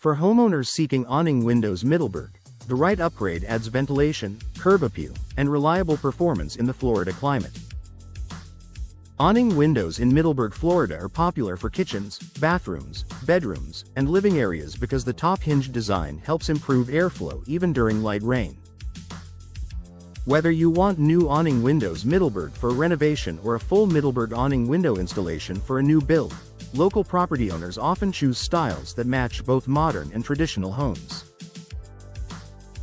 For homeowners seeking awning windows Middleburg, the right upgrade adds ventilation, curb appeal, and reliable performance in the Florida climate. Awning windows in Middleburg, Florida are popular for kitchens, bathrooms, bedrooms, and living areas because the top hinge design helps improve airflow even during light rain. Whether you want new awning windows Middleburg for a renovation or a full Middleburg awning window installation for a new build, local property owners often choose styles that match both modern and traditional homes.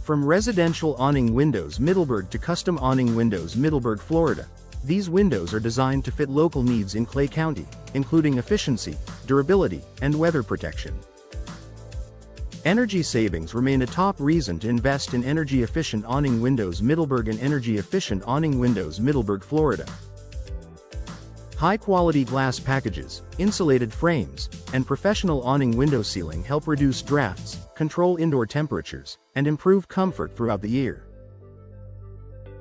From residential awning windows Middleburg to custom awning windows Middleburg, Florida, these windows are designed to fit local needs in Clay County, including efficiency, durability, and weather protection. Energy savings remain a top reason to invest in energy-efficient awning windows Middleburg and energy-efficient awning windows Middleburg, Florida. High-quality glass packages, insulated frames, and professional awning window sealing help reduce drafts, control indoor temperatures, and improve comfort throughout the year.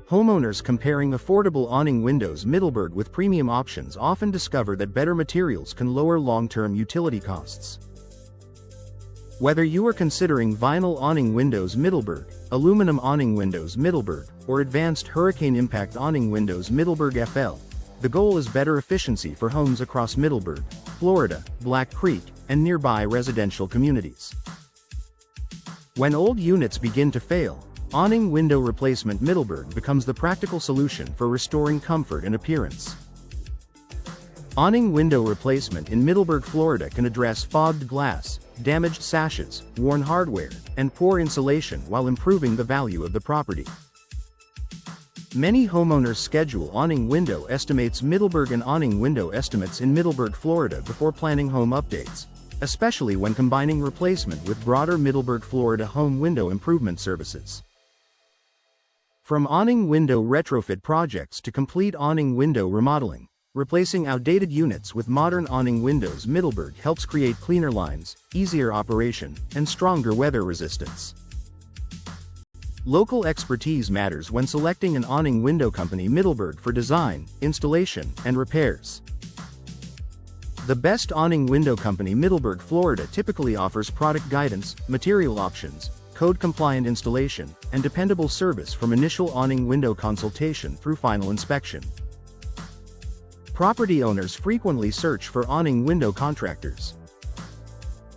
Homeowners comparing affordable awning windows Middleburg with premium options often discover that better materials can lower long-term utility costs. Whether you are considering vinyl awning windows Middleburg, aluminum awning windows Middleburg, or advanced hurricane impact awning windows Middleburg FL, the goal is better efficiency for homes across Middleburg, Florida, Black Creek, and nearby residential communities. When old units begin to fail, awning window replacement Middleburg becomes the practical solution for restoring comfort and appearance. Awning window replacement in Middleburg, Florida can address fogged glass, damaged sashes, worn hardware, and poor insulation while improving the value of the property. Many homeowners schedule awning window estimates Middleburg and awning window estimates in Middleburg, Florida before planning home updates, especially when combining replacement with broader Middleburg, Florida home window improvement services. From awning window retrofit projects to complete awning window remodeling, replacing outdated units with modern awning windows Middleburg helps create cleaner lines, easier operation, and stronger weather resistance. Local expertise matters when selecting an awning window company Middleburg for design, installation, and repairs. The best awning window company Middleburg, Florida typically offers product guidance, material options, code-compliant installation, and dependable service from initial awning window consultation through final inspection. Property owners frequently search for awning window contractors.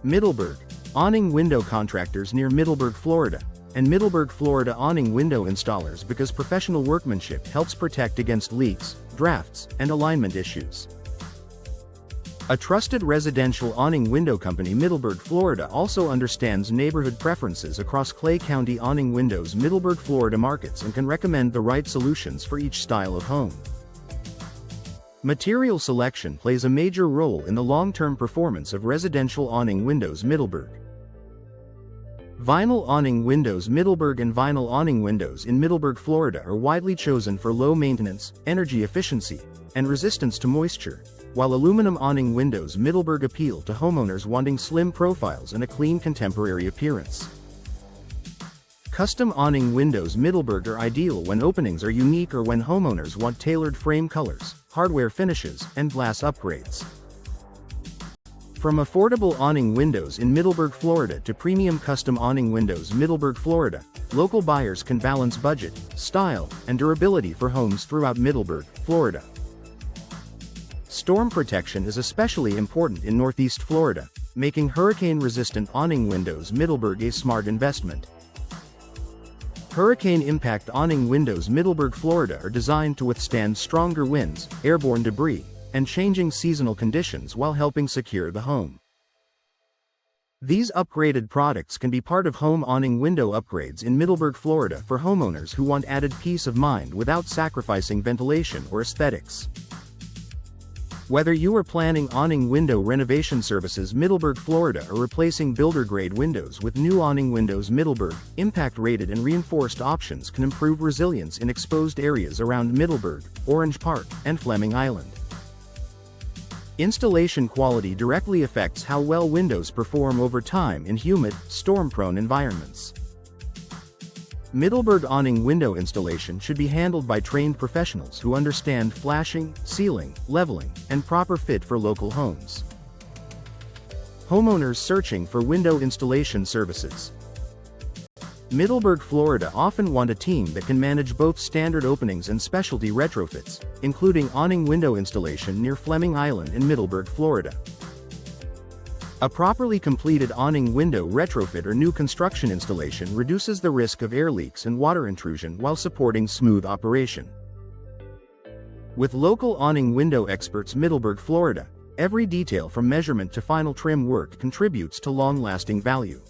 Middleburg, awning window contractors near Middleburg, Florida, and Middleburg, Florida awning window installers because professional workmanship helps protect against leaks, drafts, and alignment issues. A trusted residential awning window company Middleburg, Florida also understands neighborhood preferences across Clay County awning windows Middleburg, Florida markets and can recommend the right solutions for each style of home. Material selection plays a major role in the long-term performance of residential awning windows Middleburg. Vinyl awning windows Middleburg and vinyl awning windows in Middleburg, Florida are widely chosen for low maintenance, energy efficiency, and resistance to moisture, while aluminum awning windows Middleburg appeal to homeowners wanting slim profiles and a clean contemporary appearance. Custom awning windows Middleburg are ideal when openings are unique or when homeowners want tailored frame colors, hardware finishes, and glass upgrades. From affordable awning windows in Middleburg, Florida to premium custom awning windows Middleburg, Florida, local buyers can balance budget, style, and durability for homes throughout Middleburg, Florida. Storm protection is especially important in Northeast Florida, making hurricane-resistant awning windows Middleburg a smart investment. Hurricane impact awning windows Middleburg, Florida are designed to withstand stronger winds, airborne debris, and changing seasonal conditions while helping secure the home. These upgraded products can be part of home awning window upgrades in Middleburg, Florida for homeowners who want added peace of mind without sacrificing ventilation or aesthetics. Whether you are planning awning window renovation services Middleburg, Florida or replacing builder-grade windows with new awning windows Middleburg, impact-rated and reinforced options can improve resilience in exposed areas around Middleburg, Orange Park, and Fleming Island. Installation quality directly affects how well windows perform over time in humid, storm-prone environments. Middleburg awning window installation should be handled by trained professionals who understand flashing, sealing, leveling, and proper fit for local homes. Homeowners searching for window installation services. Middleburg, Florida often want a team that can manage both standard openings and specialty retrofits, including awning window installation near Fleming Island in Middleburg, Florida. A properly completed awning window retrofit or new construction installation reduces the risk of air leaks and water intrusion while supporting smooth operation. With local awning window experts, Middleburg, Florida, every detail from measurement to final trim work contributes to long-lasting value.